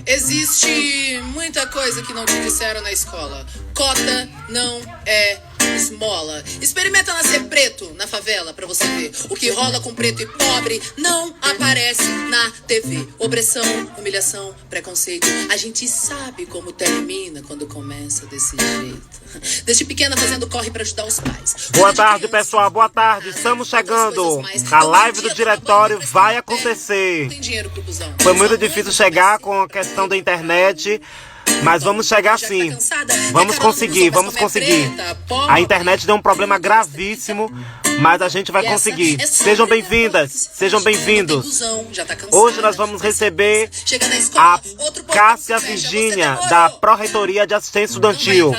Existe muita coisa que não te disseram na escola. Cota não é esmola. Experimenta nascer preto na favela pra você ver. O que rola com preto e pobre não aparece na TV. Opressão, humilhação, preconceito. A gente sabe como termina quando começa desse jeito. Desde pequena fazendo corre pra ajudar os pais. Boa tarde, pessoal. Boa tarde. Estamos chegando. A live do diretório vai acontecer. Foi muito difícil chegar com a questão da internet, mas vamos chegar sim. Vamos conseguir, vamos conseguir. A internet deu um problema gravíssimo, mas a gente vai conseguir. Sejam bem-vindas, sejam bem-vindos. Hoje nós vamos receber a Cássia Virgínia, da Pró-Reitoria de Assistência Estudantil.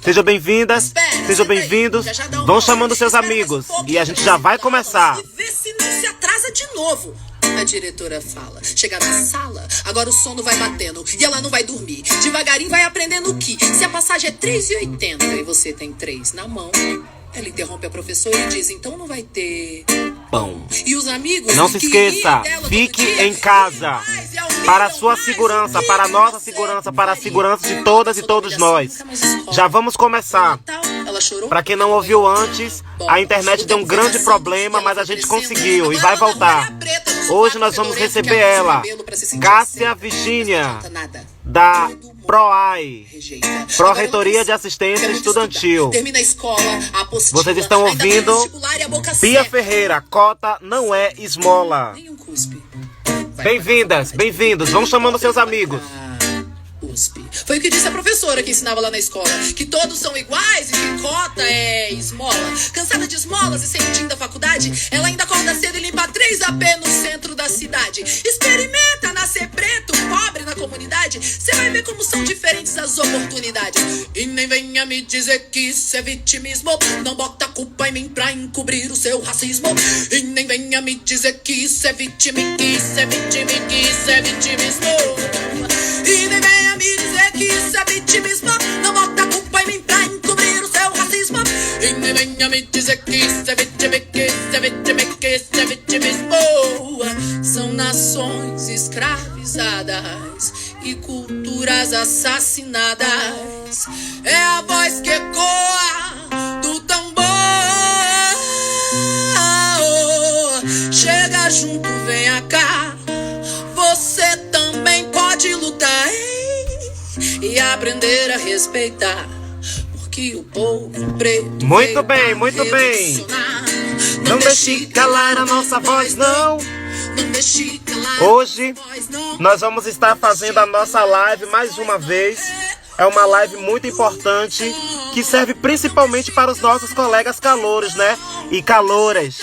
Sejam bem-vindas, sejam bem-vindos. Vão chamando seus amigos e a gente já vai começar. Vê se não se atrasa de novo. A diretora fala, chega na sala, agora o sono vai batendo e ela não vai dormir. Devagarinho vai aprendendo que se a passagem é 3,80 e você tem 3 na mão, ela interrompe a professora e diz, então não vai ter pão. E os amigos... Não se esqueça, fique em casa. Para a sua segurança, para a nossa segurança, para a segurança de todas e todos nós. Já vamos começar. Para quem não ouviu antes, a internet deu um grande problema, mas a gente conseguiu e vai voltar. Hoje nós vamos receber ela, Cássia Virgínia, da PROAI, Pró-Reitoria de Assistência Estudantil. Vocês estão ouvindo Bia Ferreira, cota não é esmola. Bem-vindas, bem-vindos, vão chamando seus amigos. Foi o que disse a professora que ensinava lá na escola, que todos são iguais e que cota é esmola. Cansada de esmolas e sem o da faculdade, ela ainda acorda cedo e limpa 3 AP no centro da cidade. Experimenta nascer preto, pobre na comunidade, cê vai ver como são diferentes as oportunidades. E nem venha me dizer que isso é vitimismo, não bota a culpa em mim pra encobrir o seu racismo. E nem venha me dizer que isso é vitimismo, que isso é vitimismo, que isso é vitimismo. E nem venha me dizer que isso é vitimismo, não bota a culpa em mim pra encobrir o seu racismo. E nem venha me dizer que isso é vitimismo, que isso é vitimismo, que isso é vitimismo. São nações escravizadas e culturas assassinadas. É a voz que ecoa do tambor. Chega junto, venha cá, você também pode lutar, e aprender a respeitar, porque o povo preto... Muito bem, muito bem. Não deixe calar a nossa voz, não. Hoje nós vamos estar fazendo a nossa live mais uma vez. É uma live muito importante que serve principalmente para os nossos colegas calouros, né? E calouras.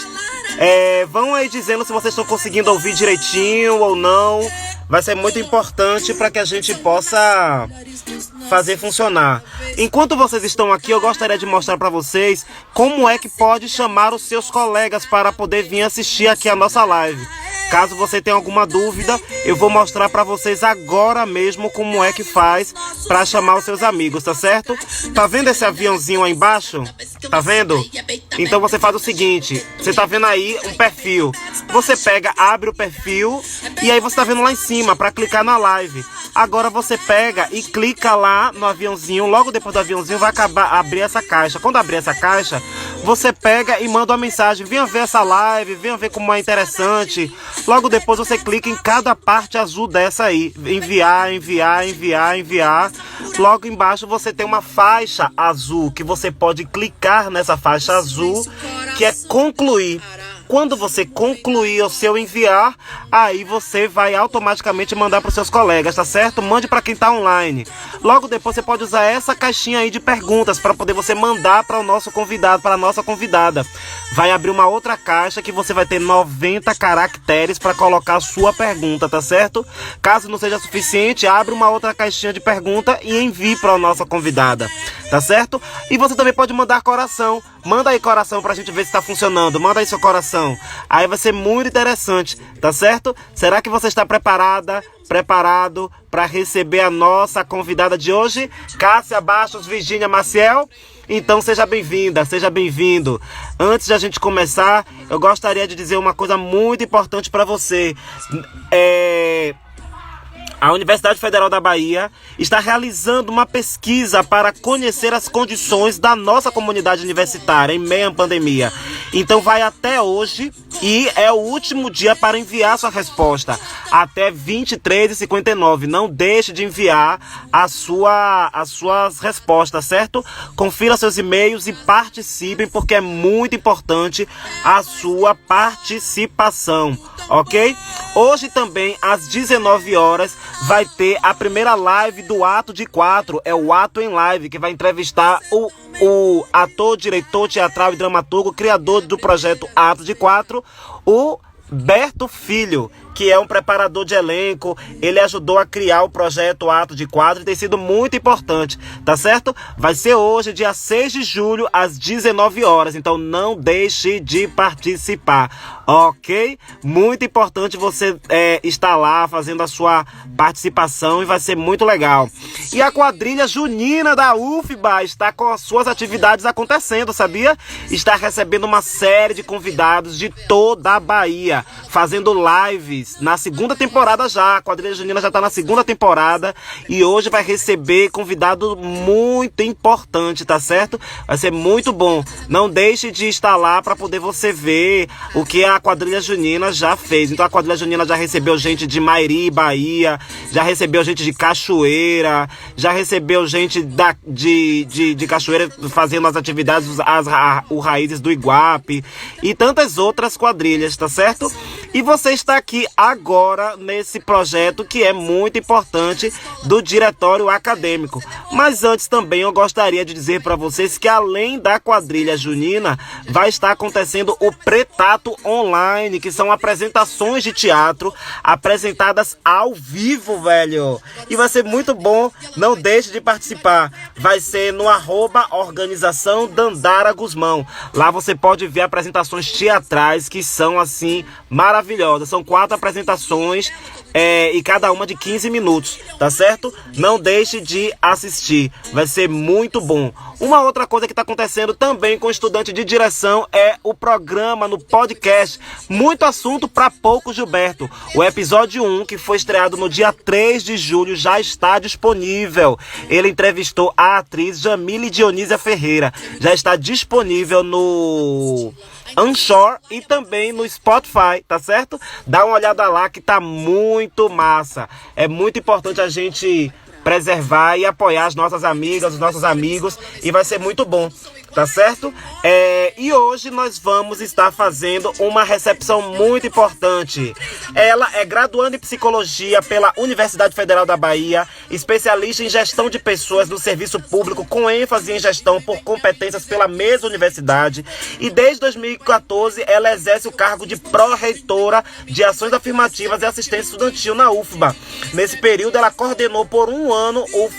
Vão aí dizendo se vocês estão conseguindo ouvir direitinho ou não. Vai ser muito importante para que a gente possa fazer funcionar. Enquanto vocês estão aqui, eu gostaria de mostrar para vocês como é que pode chamar os seus colegas para poder vir assistir aqui a nossa live. Caso você tenha alguma dúvida, eu vou mostrar para vocês agora mesmo como é que faz para chamar os seus amigos, tá certo? Tá vendo esse aviãozinho aí embaixo? Tá vendo? Então você faz o seguinte, você tá vendo aí um perfil. Você pega, abre o perfil e aí você tá vendo lá em cima para clicar na live. Agora você pega e clica lá no aviãozinho, logo depois do aviãozinho vai abrir essa caixa. Quando abrir essa caixa, você pega e manda uma mensagem, venha ver essa live, venha ver como é interessante. Logo depois você clica em cada parte azul dessa aí, enviar, enviar, enviar, enviar. Logo embaixo você tem uma faixa azul, que você pode clicar nessa faixa azul, que é concluir. Quando você concluir o seu enviar, aí você vai automaticamente mandar para os seus colegas, tá certo? Mande para quem está online. Logo depois você pode usar essa caixinha aí de perguntas para poder você mandar para o nosso convidado, para a nossa convidada. Vai abrir uma outra caixa que você vai ter 90 caracteres para colocar a sua pergunta, tá certo? Caso não seja suficiente, abre uma outra caixinha de pergunta e envie para a nossa convidada, tá certo? E você também pode mandar coração. Manda aí coração pra gente ver se tá funcionando. Manda aí seu coração. Aí vai ser muito interessante, tá certo? Será que você está preparado para receber a nossa convidada de hoje? Cássia Bastos, Virgínia Maciel? Então seja bem-vinda, seja bem-vindo. Antes de a gente começar, eu gostaria de dizer uma coisa muito importante para você. A Universidade Federal da Bahia está realizando uma pesquisa para conhecer as condições da nossa comunidade universitária em meio à pandemia. Então vai até hoje e é o último dia para enviar sua resposta, até 23h59. Não deixe de enviar as suas respostas, certo? Confira seus e-mails e participem, porque é muito importante a sua participação. Ok? Hoje também, às 19 horas, vai ter a primeira live do Ato de 4. É o Ato em Live, que vai entrevistar o ator, diretor teatral e dramaturgo, criador do projeto Ato de 4, o Berto Filho, que é um preparador de elenco. Ele ajudou a criar o projeto Ato de 4 e tem sido muito importante, tá certo? Vai ser hoje, dia 6 de julho, às 19 horas, então não deixe de participar, ok? Muito importante você estar lá fazendo a sua participação e vai ser muito legal. E a quadrilha junina da UFBA está com as suas atividades acontecendo, sabia? Está recebendo uma série de convidados de toda a Bahia, fazendo lives na segunda temporada já. A quadrilha junina já está na segunda temporada e hoje vai receber convidado muito importante, tá certo? Vai ser muito bom. Não deixe de estar lá para poder você ver o que a quadrilha junina já fez. Então a quadrilha junina já recebeu gente de Mairi, Bahia, já recebeu gente de Cachoeira, já recebeu gente de Cachoeira fazendo as atividades, os Raízes do Iguape e tantas outras quadrilhas, tá certo? E você está aqui agora nesse projeto que é muito importante do diretório acadêmico. Mas antes também eu gostaria de dizer para vocês que além da quadrilha junina, vai estar acontecendo o Pretato Online, que são apresentações de teatro apresentadas ao vivo, velho. E vai ser muito bom, não deixe de participar. Vai ser no @organização Dandara Guzmão. Lá você pode ver apresentações teatrais que são assim maravilhosas. São 4 apresentações e cada uma de 15 minutos, tá certo? Não deixe de assistir, vai ser muito bom. Uma outra coisa que está acontecendo também com estudante de direção é o programa no podcast Muito Assunto para Pouco Gilberto. O episódio 1, que foi estreado no dia 3 de julho, já está disponível. Ele entrevistou a atriz Jamile Dionísia Ferreira. Já está disponível no Anchor e também no Spotify, tá certo? Dá uma olhada lá que tá muito massa. É muito importante a gente preservar e apoiar as nossas amigas, os nossos amigos, e vai ser muito bom, tá certo? E hoje nós vamos estar fazendo uma recepção muito importante. Ela é graduanda em psicologia pela Universidade Federal da Bahia, especialista em gestão de pessoas no serviço público, com ênfase em gestão por competências pela mesma universidade, e desde 2014 ela exerce o cargo de pró-reitora de ações afirmativas e assistência estudantil na UFBA. Nesse período ela coordenou por um ano o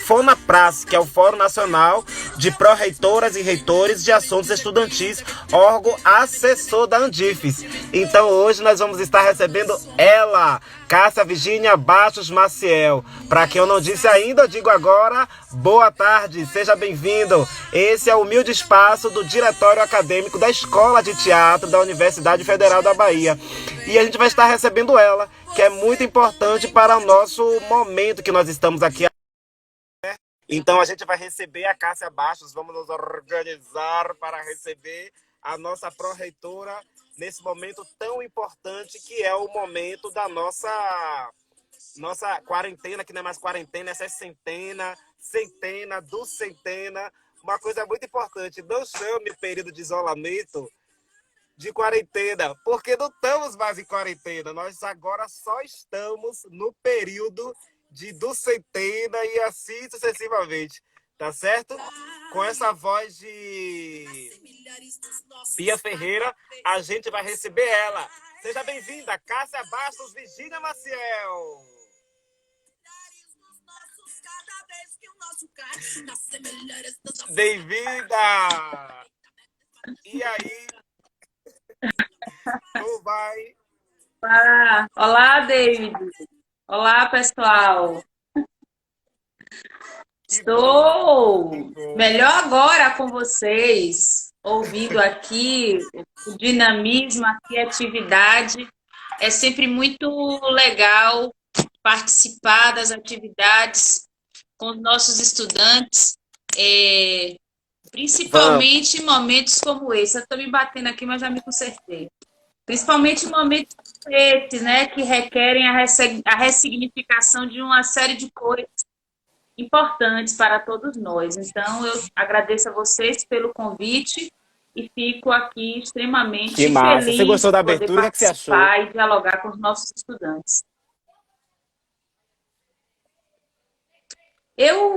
FONAPRAS, que é o Fórum Nacional de Pró-Reitoras e Reitores de Assuntos Estudantis, órgão assessor da Andifes. Então hoje nós vamos estar recebendo ela, Cássia Virgínia Bastos Maciel. Para quem eu não disse ainda, eu digo agora, boa tarde, seja bem-vindo. Esse é o humilde espaço do Diretório Acadêmico da Escola de Teatro da Universidade Federal da Bahia. E a gente vai estar recebendo ela, que é muito importante para o nosso momento que nós estamos aqui. Então a gente vai receber a Cássia Bastos, vamos nos organizar para receber a nossa pró-reitora nesse momento tão importante que é o momento da nossa quarentena, que não é mais quarentena, essa é centena do centena. Uma coisa muito importante, não chame período de isolamento de quarentena, porque não estamos mais em quarentena, nós agora só estamos no período do centena e assim sucessivamente, tá certo? Com essa voz de Pia Ferreira, a gente vai receber ela. Seja bem-vinda, Cássia Bastos, Virgínia Maciel. Bem-vinda! E aí, como vai? Olá, David. Olá, pessoal. Que bom, que Estou bom. melhor agora com vocês, ouvindo aqui o dinamismo, a criatividade. É sempre muito legal participar das atividades com os nossos estudantes, Vamos. principalmente em momentos como esse. Eu estou me batendo aqui, mas já me consertei. Principalmente em momentos como esse, né, que requerem a ressignificação de uma série de coisas importantes para todos nós. Então, eu agradeço a vocês pelo convite e fico aqui Que extremamente massa. Você feliz gostou de da poder abertura? O que é que você achou? participar e dialogar com os nossos estudantes.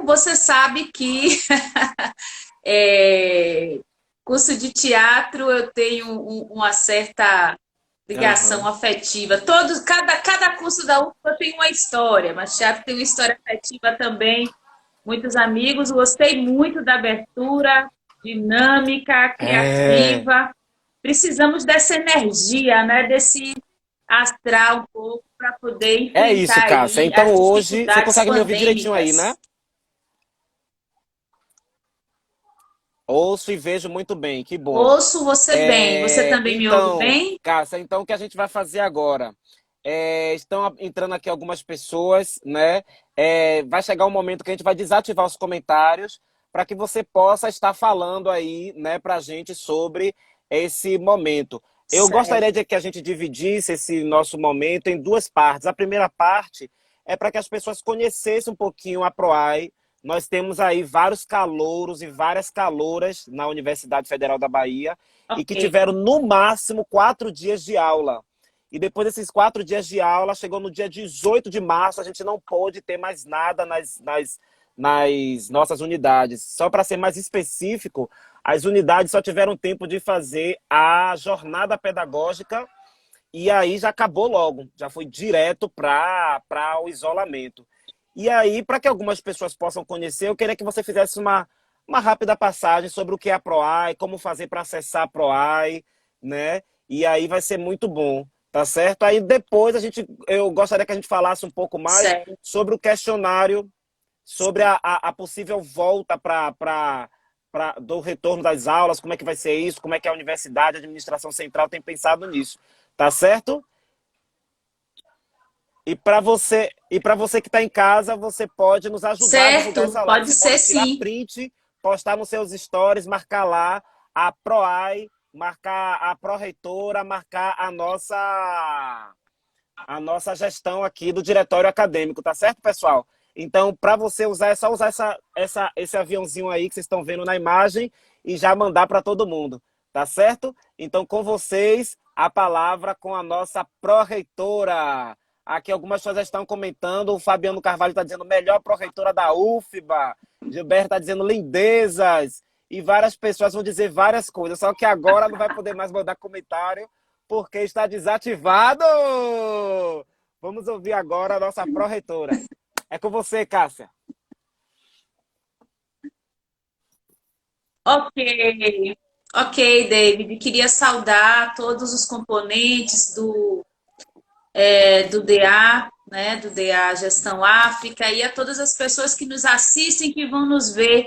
Você sabe que é, curso de teatro eu tenho uma certa ligação Aham. afetiva. Cada curso da UFBA tem uma história, mas teatro tem uma história afetiva também. Muitos amigos, gostei muito da abertura, dinâmica, É, criativa. Precisamos dessa energia, né? Desse astral um pouco para poder é isso, enfrentar Cássia. aí Então as hoje, você dificuldades consegue me ouvir direitinho aí, né? pandêmicas. Ouço e vejo muito bem, que bom. Ouço você bem. Você também me ouve Então, bem? Cássia, então o que a gente vai fazer agora? Estão entrando aqui algumas pessoas, né? Vai chegar um momento que a gente vai desativar os comentários para que você possa estar falando aí, né, para a gente sobre esse momento. Eu gostaria Certo. de que a gente dividisse esse nosso momento em duas partes. A primeira parte é para que as pessoas conhecessem um pouquinho a PROAI. Nós temos aí vários calouros e várias calouras na Universidade Federal da Bahia e que Ok. tiveram no máximo 4 dias de aula. E depois desses 4 dias de aula, chegou no dia 18 de março, a gente não pôde ter mais nada nas nossas unidades. Só para ser mais específico, as unidades só tiveram tempo de fazer a jornada pedagógica e aí já acabou logo, já foi direto para o isolamento. E aí, para que algumas pessoas possam conhecer, eu queria que você fizesse uma rápida passagem sobre o que é a PROAI, como fazer para acessar a PROAI, né? E aí vai ser muito bom, tá certo? Aí depois eu gostaria que a gente falasse um pouco mais Certo. sobre o questionário, sobre a possível volta do retorno das aulas, como é que vai ser isso, como é que a universidade, a administração central tem pensado nisso, tá certo? E para você que está em casa, você pode nos ajudar a divulgar Certo, essa live. pode Você ser pode tirar sim. print, postar nos seus stories, marcar lá a PROAI, marcar a pró-reitora, marcar a nossa gestão aqui do diretório acadêmico, tá certo, pessoal? Então, para você usar, é só usar esse aviãozinho aí que vocês estão vendo na imagem e já mandar para todo mundo, tá certo? Então, com vocês, a palavra com a nossa pró-reitora. Aqui algumas pessoas já estão comentando, o Fabiano Carvalho está dizendo melhor pró-reitora da UFBA, Gilberto está dizendo lindezas, e várias pessoas vão dizer várias coisas, só que agora não vai poder mais mandar comentário, porque está desativado. Vamos ouvir agora a nossa pró-reitora. É com você, Cássia. Ok, ok, David. Queria saudar todos os componentes do DA, né, do DA Gestão África, e a todas as pessoas que nos assistem, que vão nos ver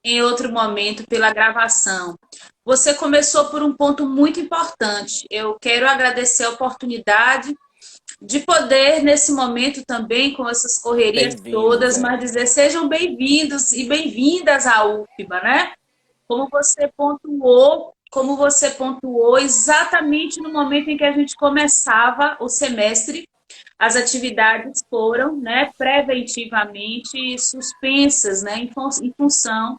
em outro momento pela gravação. Você começou por um ponto muito importante. Eu quero agradecer a oportunidade de poder, nesse momento também, com essas correrias Bem-vindos, todas, mas dizer sejam bem-vindos e bem-vindas à UFBA, né? Como você pontuou exatamente no momento em que a gente começava o semestre, as atividades foram, né, preventivamente suspensas, né, em função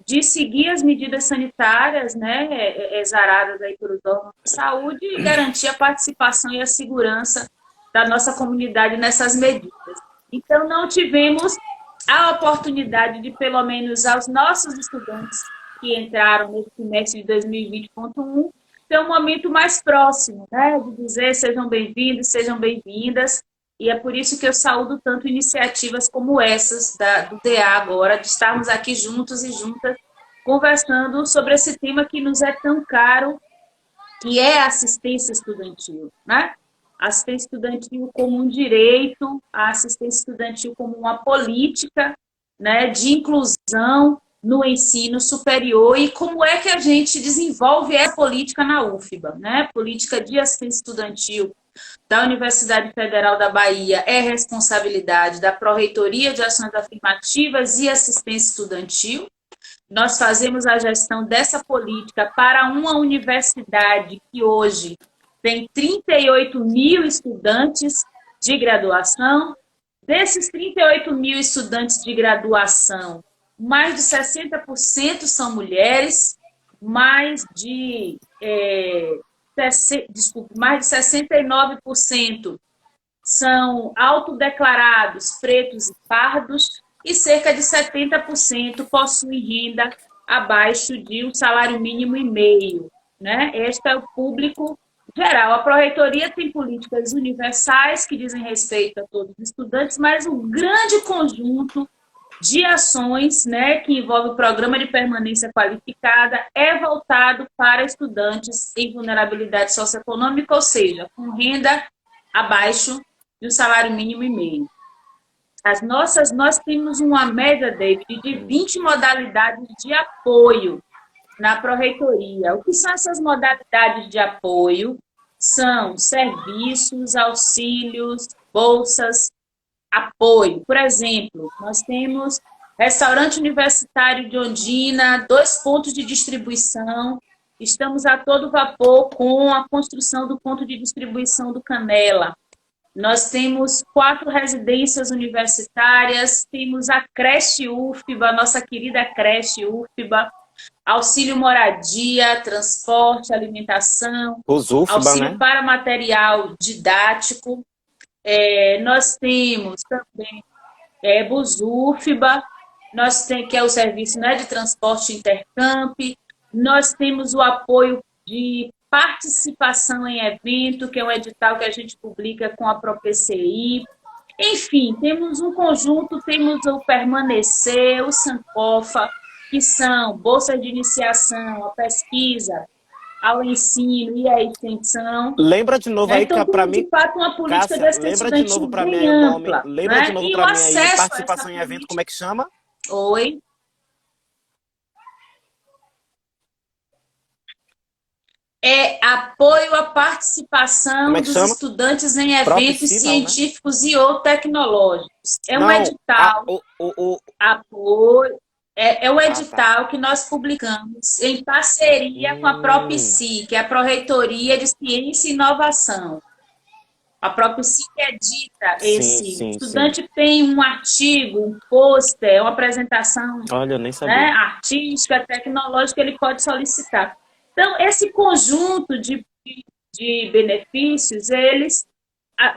de seguir as medidas sanitárias, né, exaradas aí pelos órgãos de saúde e garantir a participação e a segurança da nossa comunidade nessas medidas. Então, não tivemos a oportunidade de, pelo menos aos nossos estudantes que entraram nesse semestre de 2020.1, ter um momento mais próximo, né, de dizer sejam bem-vindos, sejam bem-vindas. E é por isso que eu saúdo tanto iniciativas como essas do DA agora, de estarmos aqui juntos e juntas, conversando sobre esse tema que nos é tão caro, que é a assistência estudantil, né? A assistência estudantil como um direito, a assistência estudantil como uma política, né, de inclusão no ensino superior e como é que a gente desenvolve essa política na UFBA, né? Política de assistência estudantil da Universidade Federal da Bahia é responsabilidade da Pró-Reitoria de Ações Afirmativas e Assistência Estudantil. Nós fazemos a gestão dessa política para uma universidade que hoje tem 38 mil estudantes de graduação. Desses 38 mil estudantes de graduação, mais de 60% são mulheres, mais de 69% são autodeclarados pretos e pardos e cerca de 70% possuem renda abaixo de um salário mínimo e meio, né? Este é o público geral. A Pró-Reitoria tem políticas universais que dizem respeito a todos os estudantes, mas um grande conjunto de ações, né, que envolve o Programa de Permanência Qualificada é voltado para estudantes em vulnerabilidade socioeconômica, ou seja, com renda abaixo do salário mínimo e meio. Nós temos uma média, David, de 20 modalidades de apoio na Pró-Reitoria. O que são essas modalidades de apoio? São serviços, auxílios, bolsas, apoio. Por exemplo, nós temos restaurante universitário de Ondina, 2 pontos de distribuição, estamos a todo vapor com a construção do ponto de distribuição do Canela. Nós temos 4 residências universitárias, temos a creche UFBA, nossa querida creche UFBA, auxílio moradia, transporte, alimentação, UFBA, auxílio, né, para material didático. Nós temos também BusUFBA, que é o serviço, né, de transporte intercamp. Nós temos o apoio de participação em evento, que é um edital que a gente publica com a ProPCI. Enfim, temos um conjunto, temos o Permanecer, o Sankofa, que são bolsas de iniciação, a pesquisa, ao ensino e à extensão. Lembra de novo aí, então, para mim, de fato, uma política Cássia, de assistência lembra de novo para mim bem aí o nome, ampla, lembra né? de novo E para o mim aí, acesso a participação essa em evento, como é que chama? Oi? Apoio à participação Como é que dos chama? estudantes em eventos Propicibam, né? científicos e ou tecnológicos. É um Não, edital, apoio, é o tá. edital que nós publicamos em parceria com a Propci, que é a Pró-Reitoria de Ciência e Inovação. A Propci que edita esse. O estudante tem um artigo, um pôster, uma apresentação, Olha, eu nem sabia. né, artística, tecnológica, ele pode solicitar. Então, esse conjunto de benefícios,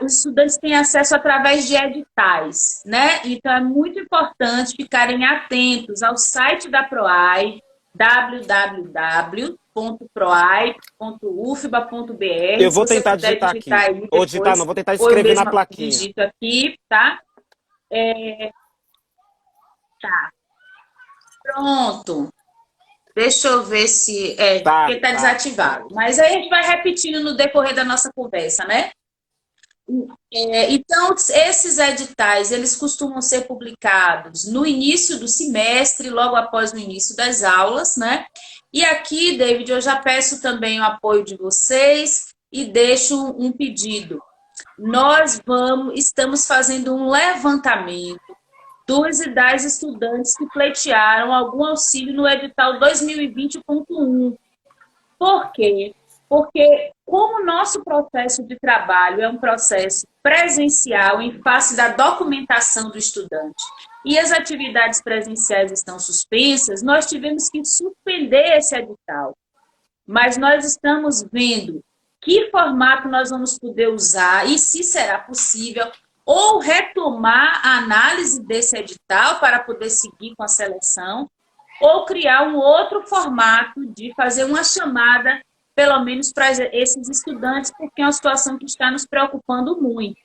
os estudantes têm acesso através de editais, né? Então, é muito importante ficarem atentos ao site da PROAI, www.proai.ufba.br. Eu vou tentar digitar aqui. Ou digitar não, vou tentar escrever na plaquinha. Digito aqui, tá? Tá. Pronto. Deixa eu ver se... porque está desativado. Mas aí a gente vai repetindo no decorrer da nossa conversa, né? Então, esses editais, eles costumam ser publicados no início do semestre, logo após o início das aulas, né? E aqui, David, eu já peço também o apoio de vocês e deixo um pedido. Nós estamos fazendo um levantamento dos e das estudantes que pleitearam algum auxílio no edital 2020.1. Por quê? Porque como o nosso processo de trabalho é um processo presencial em face da documentação do estudante e as atividades presenciais estão suspensas, nós tivemos que suspender esse edital. Mas nós estamos vendo que formato nós vamos poder usar e se será possível ou retomar a análise desse edital para poder seguir com a seleção, ou criar um outro formato de fazer uma chamada, pelo menos para esses estudantes, porque é uma situação que está nos preocupando muito.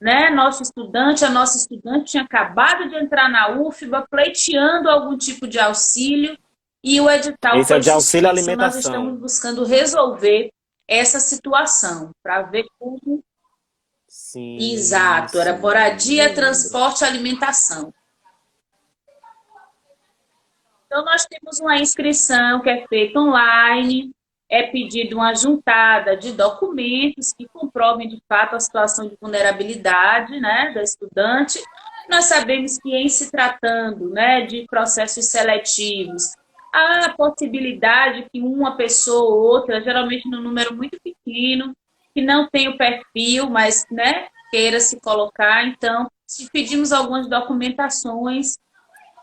né? Nosso estudante, a nossa estudante tinha acabado de entrar na UFBA, pleiteando algum tipo de auxílio e o edital Esse é o foi de auxílio suspenso. Nós alimentação. estamos buscando resolver essa situação para ver como. Sim, Exato, era sim, eu moradia, lembro. transporte e alimentação. Então, nós temos uma inscrição que é feita online, é pedido uma juntada de documentos que comprovem de fato a situação de vulnerabilidade, né, da estudante. Nós sabemos que, em se tratando, né, de processos seletivos, há a possibilidade que uma pessoa ou outra, geralmente num número muito pequeno, que não tem o perfil, mas, né, queira se colocar. Então, se pedimos algumas documentações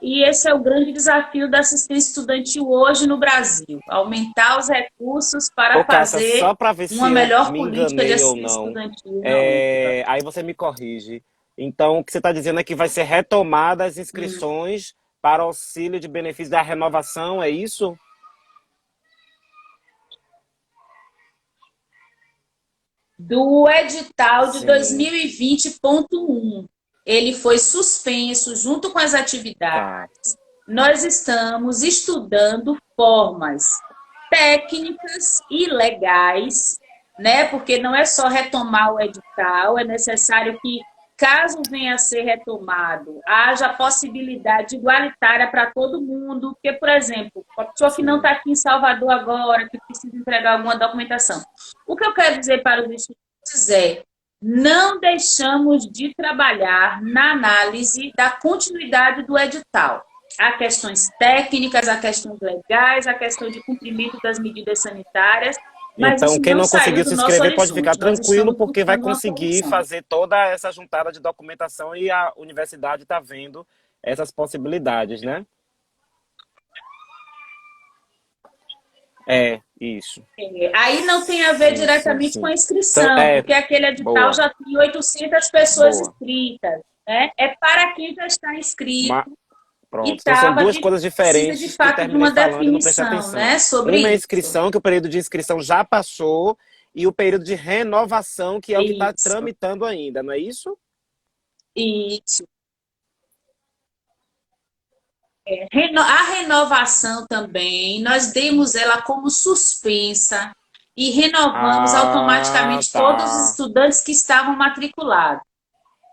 e esse é o grande desafio da assistência estudantil hoje no Brasil: aumentar os recursos para Ô, Cássia, só fazer para ver se uma eu melhor me política de enganei ou assistência não, estudantil na UFBA. aí você me corrige. Então, o que você está dizendo é que vai ser retomada as inscrições para auxílio de benefício da renovação, é isso? Do edital de Sim, 2020.1, ele foi suspenso junto com as atividades. tá. Nós estamos estudando formas técnicas e legais, né? Porque não é só retomar o edital, é necessário que, caso venha a ser retomado, haja a possibilidade igualitária para todo mundo. Porque, por exemplo, a pessoa que não Sim. está aqui em Salvador agora, que precisa entregar alguma documentação. O que eu quero dizer para os estudantes é: não deixamos de trabalhar na análise da continuidade do edital. Há questões técnicas, há questões legais, há questão de cumprimento das medidas sanitárias, mas Então, isso quem não não saiu conseguiu do se nosso inscrever pode ficar horizonte. Nós tranquilo, estamos porque vai buscando uma conseguir solução. fazer toda essa juntada de documentação e a universidade está vendo essas possibilidades, né? É, isso. Aí não tem a ver Sim, sim, diretamente com sim. a Então, inscrição, porque aquele edital boa, já tem 800 pessoas boa. inscritas, né? É para quem já está inscrito Ma- e Pronto. Então são tava duas de, coisas precisa de diferentes que eu fato de terminei uma falando e não prestei definição, atenção. né, sobre Uma é a isso. inscrição, que o período de inscrição já passou, e o período de renovação, que é o que está Isso, tramitando ainda, não é isso? isso. A renovação também, nós demos ela como suspensa e renovamos Ah, automaticamente todos os tá. estudantes que estavam matriculados,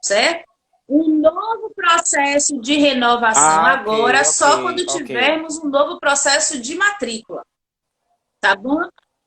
certo? Um novo processo de renovação Ah, ok, agora, ok, só quando ok. tivermos um novo processo de matrícula, tá bom?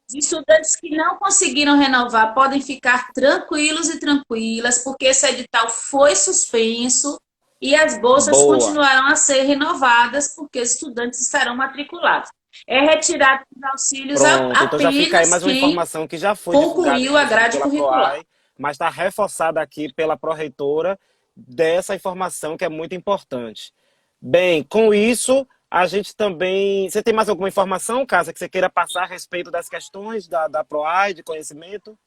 Os estudantes que não conseguiram renovar podem ficar tranquilos e tranquilas, porque esse edital foi suspenso e as bolsas Boa. continuarão a ser renovadas, porque os estudantes estarão matriculados. É retirado os auxílios Pronto. Então já fica aí apenas mais uma quem informação que já foi divulgada, concluiu a inclusive, grade pela curricular. PROAI, mas está reforçada aqui pela pró-reitora dessa informação que é muito importante. Bem, com isso, a gente também. Você tem mais alguma informação, Casa, que você queira passar a respeito das questões da PROAI, de conhecimento?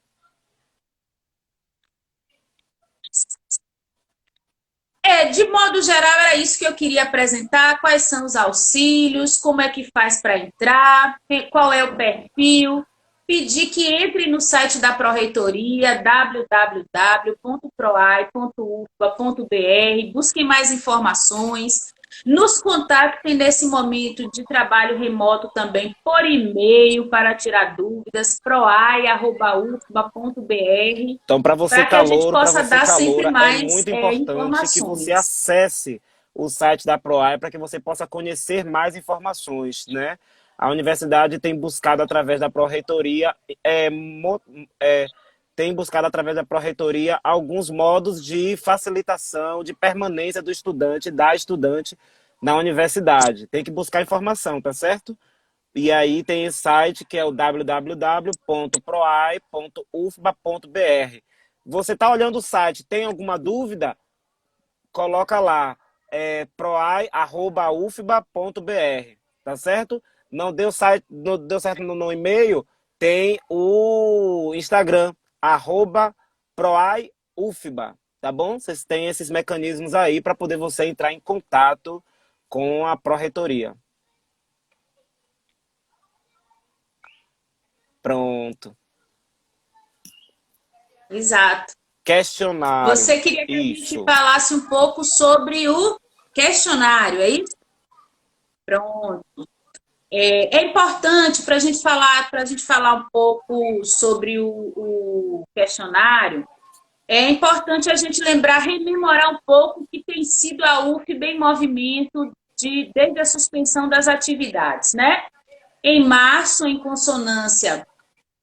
De modo geral, era isso que eu queria apresentar. Quais são os auxílios, como é que faz para entrar, qual é o perfil. Pedir que entre no site da Pró-Reitoria, www.proai.ufba.br, busquem mais informações, nos contactem nesse momento de trabalho remoto também por e-mail para tirar dúvidas, proai.ufba.br, Então, para que a gente para possa você dar sempre caloura, é mais muito importante que você informações. acesse o site da PROAI para que você possa conhecer mais informações, né? A universidade tem buscado através da pró-reitoria, é, tem buscado através da pró-reitoria alguns modos de facilitação, de permanência do estudante, da estudante na universidade. Tem que buscar informação, tá certo? E aí tem esse site que é o www.proai.ufba.br. Você está olhando o site, tem alguma dúvida? Coloca lá, proai@ufba.br, tá certo? Não deu, site, não deu certo no e-mail? Tem o Instagram, @proaiufba, tá bom? Vocês têm esses mecanismos aí para poder você entrar em contato com a pró-reitoria. Pronto. Exato. Questionário. Você queria que a gente Isso. falasse um pouco sobre o questionário, é isso? Pronto. É importante para a gente falar um pouco sobre o questionário. É importante a gente lembrar, rememorar um pouco o que tem sido a UFB em movimento desde a suspensão das atividades, né? Em março, em consonância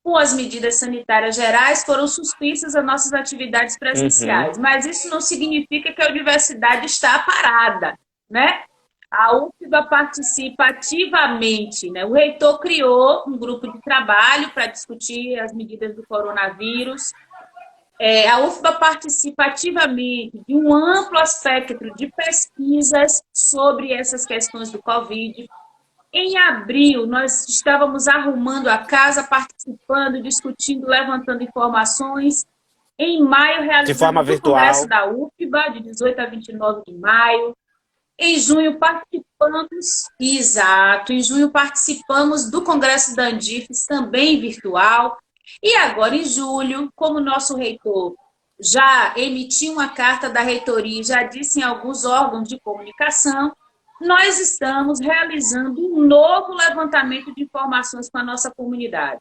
com as medidas sanitárias gerais, foram suspensas as nossas atividades presenciais. Mas isso não significa que a universidade está parada, né? A UFBA participa ativamente, né? O reitor criou um grupo de trabalho para discutir as medidas do coronavírus. A UFBA participa ativamente de um amplo espectro de pesquisas sobre essas questões do Covid. Em abril, nós estávamos arrumando a casa, participando, discutindo, levantando informações. Em maio, realizamos o Congresso da UFBA, de 18 a 29 de maio. Em junho, participamos do Congresso da Andifes, também virtual. E agora, em julho, como o nosso reitor já emitiu uma carta da reitoria e já disse em alguns órgãos de comunicação, nós estamos realizando um novo levantamento de informações com a nossa comunidade.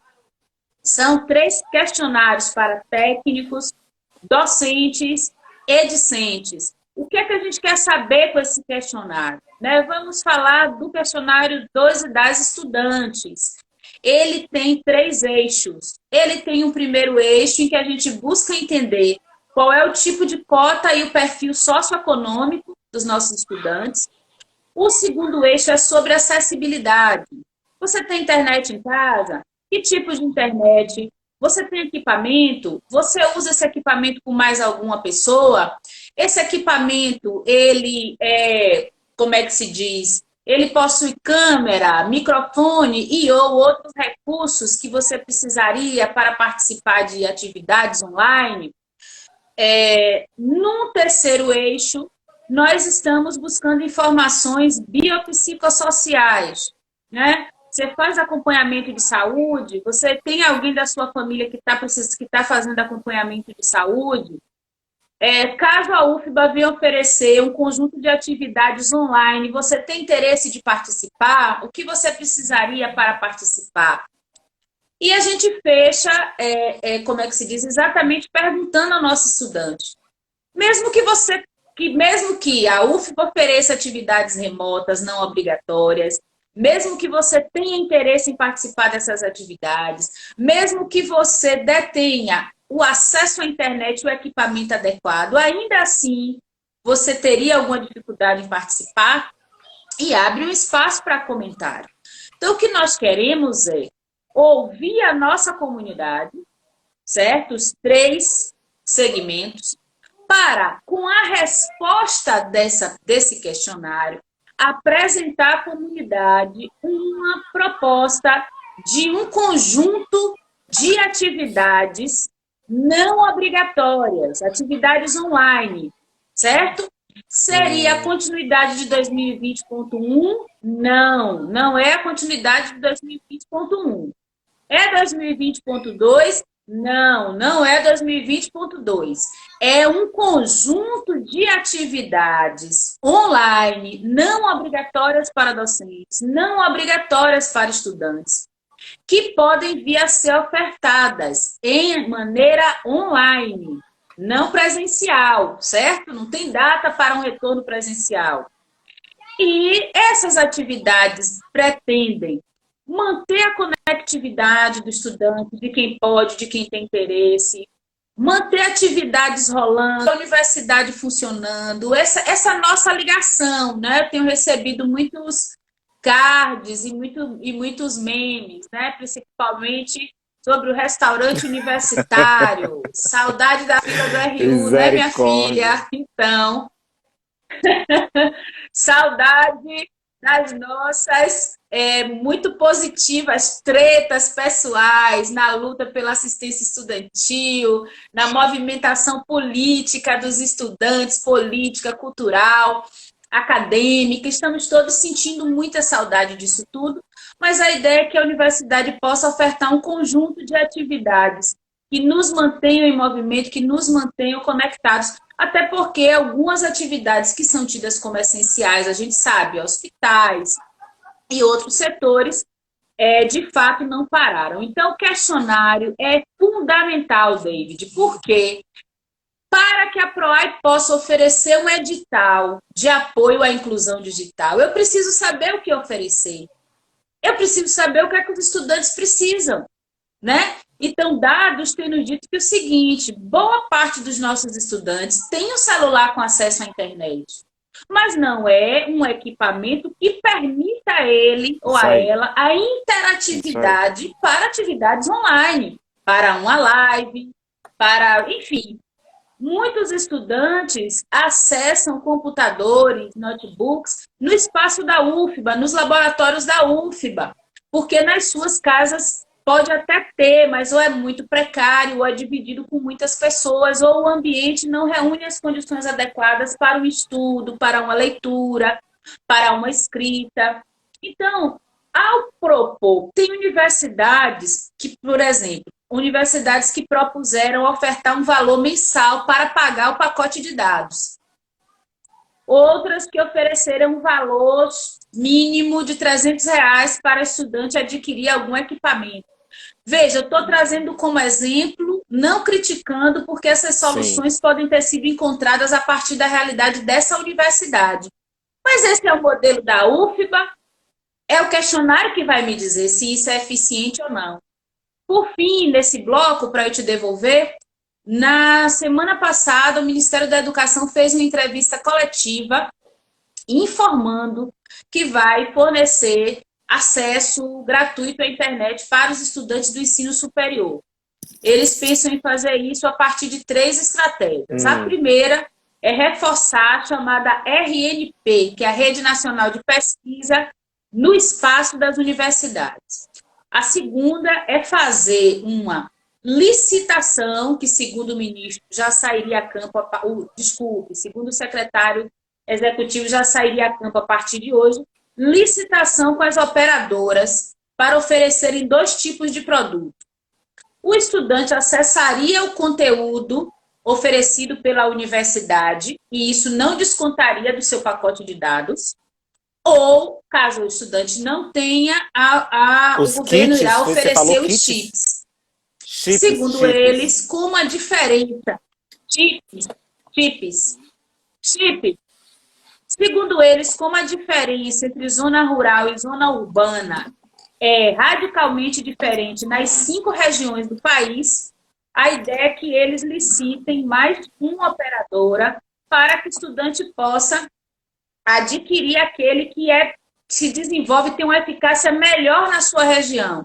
São 3 questionários para técnicos, docentes e discentes. O que é que a gente quer saber com esse questionário? Vamos falar do questionário dos e das estudantes. Ele tem 3 eixos. Ele tem um primeiro eixo em que a gente busca entender qual é o tipo de cota e o perfil socioeconômico dos nossos estudantes. O segundo eixo é sobre acessibilidade. Você tem internet em casa? Que tipo de internet? Você tem equipamento? Você usa esse equipamento com mais alguma pessoa? Esse equipamento, ele como é que se diz? Ele possui câmera, microfone e ou outros recursos que você precisaria para participar de atividades online. No terceiro eixo, nós estamos buscando informações biopsicossociais, né? Você faz acompanhamento de saúde, você tem alguém da sua família que está fazendo acompanhamento de saúde. Caso a UFBA venha oferecer um conjunto de atividades online, você tem interesse de participar? O que você precisaria para participar? E a gente fecha, como é que se diz, exatamente perguntando ao nosso estudante. Mesmo que a UFBA ofereça atividades remotas, não obrigatórias, mesmo que você tenha interesse em participar dessas atividades, mesmo que você detenha o acesso à internet, o equipamento adequado, ainda assim você teria alguma dificuldade em participar e abre um espaço para comentário. Então, o que nós queremos é ouvir a nossa comunidade, certo? Os 3 segmentos, para, com a resposta desse questionário, apresentar à comunidade uma proposta de um conjunto de atividades não obrigatórias, atividades online, certo? Seria a continuidade de 2020.1? Não é a continuidade de 2020.1. É 2020.2? Não é 2020.2. É um conjunto de atividades online, não obrigatórias para docentes, não obrigatórias para estudantes, que podem vir a ser ofertadas em maneira online, não presencial, certo? Não tem data para um retorno presencial. E essas atividades pretendem manter a conectividade do estudante, de quem pode, de quem tem interesse, manter atividades rolando, a universidade funcionando, essa nossa ligação, né? Eu tenho recebido muitos cards e muitos memes, né? Principalmente sobre o restaurante universitário. Saudade da fila do RU, né, minha filha? Então, saudade das nossas muito positivas tretas pessoais na luta pela assistência estudantil, na movimentação política dos estudantes, política, cultural, acadêmica. Estamos todos sentindo muita saudade disso tudo, mas a ideia é que a universidade possa ofertar um conjunto de atividades que nos mantenham em movimento, que nos mantenham conectados. Até porque algumas atividades que são tidas como essenciais, a gente sabe, hospitais e outros setores, de fato não pararam. Então, o questionário é fundamental, David, porque para que a PROAI possa oferecer um edital de apoio à inclusão digital, eu preciso saber o que oferecer. Eu preciso saber o que é que os estudantes precisam, né? Então, dados têm nos dito que é o seguinte, boa parte dos nossos estudantes tem um celular com acesso à internet, mas não é um equipamento que permita a ele ou a ela a interatividade para atividades online, para uma live, para, enfim. Muitos estudantes acessam computadores, notebooks, no espaço da UFBA, nos laboratórios da UFBA, porque nas suas casas pode até ter, mas ou é muito precário, ou é dividido com muitas pessoas, ou o ambiente não reúne as condições adequadas para um estudo, para uma leitura, para uma escrita. Então, ao propor, tem universidades que, por exemplo, universidades que propuseram ofertar um valor mensal para pagar o pacote de dados. Outras que ofereceram um valor mínimo de R$300 para estudante adquirir algum equipamento. Veja, eu estou trazendo como exemplo, não criticando, porque essas soluções podem ter sido encontradas a partir da realidade dessa universidade. Mas esse é o modelo da UFBA, é o questionário que vai me dizer se isso é eficiente ou não. Por fim, nesse bloco, para eu te devolver, na semana passada, o Ministério da Educação fez uma entrevista coletiva informando que vai fornecer acesso gratuito à internet para os estudantes do ensino superior. Eles pensam em fazer isso a partir de 3 estratégias. A primeira é reforçar a chamada RNP, que é a Rede Nacional de Pesquisa no espaço das universidades. A segunda é fazer uma licitação, que segundo o ministro já sairia a campo, segundo o secretário executivo já sairia a campo a partir de hoje, licitação com as operadoras para oferecerem 2 tipos de produto. O estudante acessaria o conteúdo oferecido pela universidade, e isso não descontaria do seu pacote de dados, ou, caso o estudante não tenha, o governo irá oferecer os chips. Segundo eles, como a diferença... Chips. Segundo eles, como a diferença entre zona rural e zona urbana é radicalmente diferente nas 5 regiões do país, a ideia é que eles licitem mais uma operadora para que o estudante possa adquirir aquele que se desenvolve e tem uma eficácia melhor na sua região.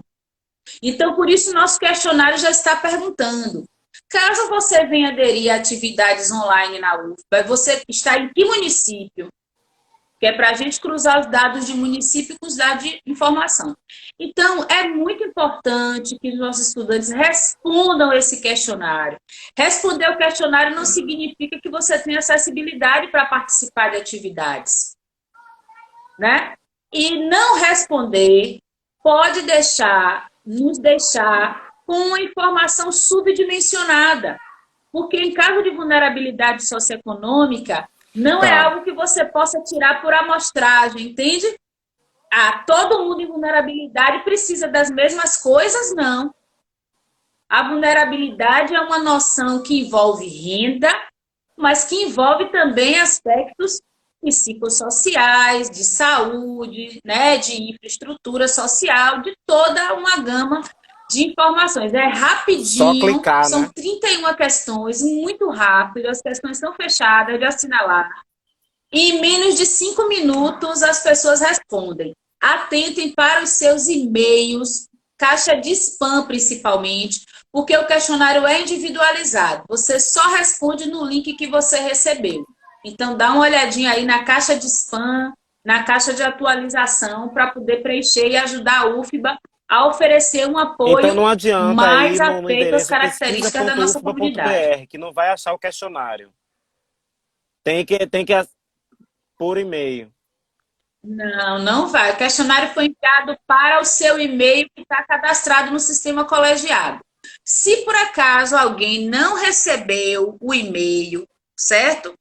Então, por isso, nosso questionário já está perguntando, caso você venha aderir a atividades online na UFBA, você está em que município? Que é para a gente cruzar os dados de município com os dados de informação. Então, é muito importante que os nossos estudantes respondam esse questionário. Responder o questionário não significa que você tenha acessibilidade para participar de atividades, né? E não responder pode nos deixar com uma informação subdimensionada, porque em caso de vulnerabilidade socioeconômica, não é algo que você possa tirar por amostragem, entende? Todo mundo em vulnerabilidade precisa das mesmas coisas? Não. A vulnerabilidade é uma noção que envolve renda, mas que envolve também aspectos psicossociais, de saúde, né, de infraestrutura social, de toda uma gama de informações. É rapidinho, só clicar, são né? 31 questões, muito rápido, as questões são fechadas de assinalar. E em menos de 5 minutos as pessoas respondem. Atentem para os seus e-mails, caixa de spam principalmente, porque o questionário é individualizado. Você só responde no link que você recebeu. Então dá uma olhadinha aí na caixa de spam, na caixa de atualização, para poder preencher e ajudar a UFBA a oferecer um apoio então não adianta mais ir no afeito às características da nossa comunidade. que não vai achar o questionário. Tem que por e-mail. Não vai. O questionário foi enviado para o seu e-mail que está cadastrado no sistema colegiado. Se por acaso alguém não recebeu o e-mail, certo?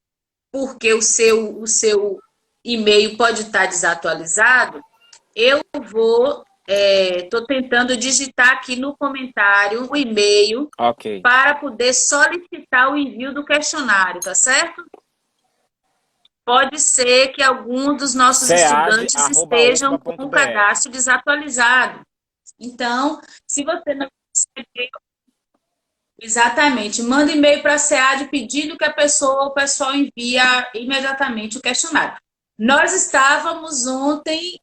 Porque o seu e-mail pode estar desatualizado, eu estou tentando digitar aqui no comentário o e-mail para poder solicitar o envio do questionário, tá certo? Pode ser que alguns dos nossos estudantes estejam com o cadastro desatualizado. Então, se você não recebeu, exatamente, manda e-mail para a SEAD pedindo que o pessoal envia imediatamente o questionário. Nós estávamos ontem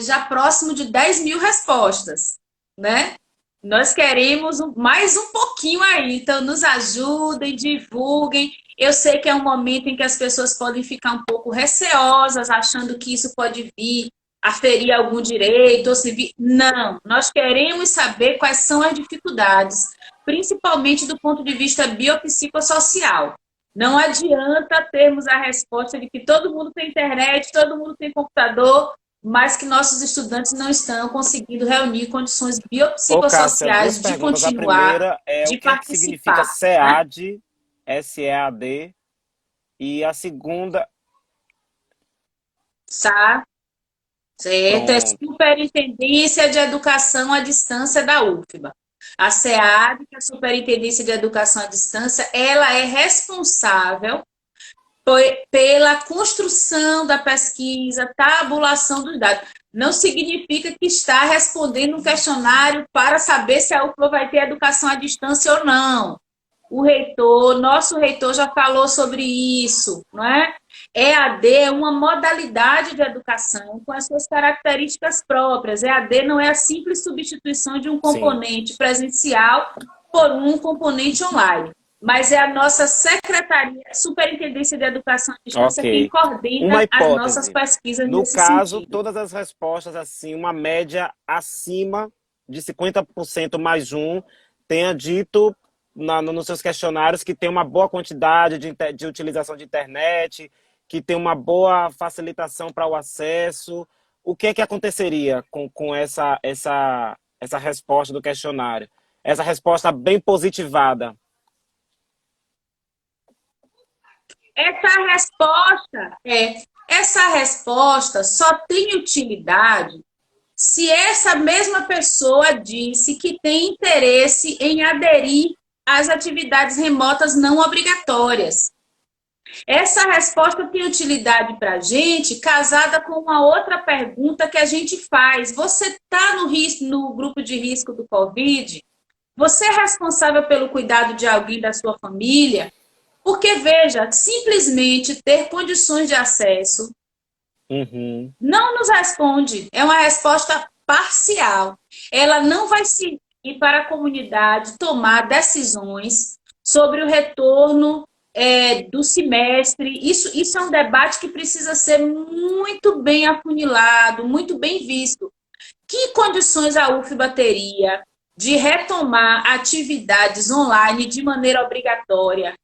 já próximo de 10 mil respostas, né? Nós queremos mais um pouquinho aí, então nos ajudem, divulguem. Eu sei que é um momento em que as pessoas podem ficar um pouco receosas, achando que isso pode vir a ferir algum direito, ou se vir... Não, nós queremos saber quais são as dificuldades, principalmente do ponto de vista biopsicossocial. Não adianta termos a resposta de que todo mundo tem internet, todo mundo tem computador, mas que nossos estudantes não estão conseguindo reunir condições biopsicossociais de continuar, de participar. O que significa SEAD, SEAD, e a segunda... Tá, certo, é Superintendência de Educação à Distância da UFBA. A SEAD, que é a Superintendência de Educação à Distância, ela é responsável pela construção da pesquisa, tabulação dos dados. Não significa que está respondendo um questionário para saber se a UFBA vai ter educação à distância ou não. Nosso reitor já falou sobre isso, não é? EAD é uma modalidade de educação com as suas características próprias. EAD não é a simples substituição de um componente presencial por um componente online. Mas é a nossa Secretaria, Superintendência de Educação à Distância, quem coordena as nossas pesquisas nesse sentido. No caso, todas as respostas, assim, uma média acima de 50% mais um, tenha dito nos seus questionários que tem uma boa quantidade de utilização de internet, que tem uma boa facilitação para o acesso. O que é que aconteceria com essa resposta do questionário? Essa resposta bem positivada. Essa resposta só tem utilidade se essa mesma pessoa disse que tem interesse em aderir às atividades remotas não obrigatórias. Essa resposta tem utilidade para a gente casada com uma outra pergunta que a gente faz. Você está no grupo de risco do Covid? Você é responsável pelo cuidado de alguém da sua família? Porque, veja, simplesmente ter condições de acesso não nos responde. É uma resposta parcial. Ela não vai servir para a comunidade tomar decisões sobre o retorno do semestre. Isso é um debate que precisa ser muito bem afunilado, muito bem visto. Que condições a UFBA teria de retomar atividades online de maneira obrigatória,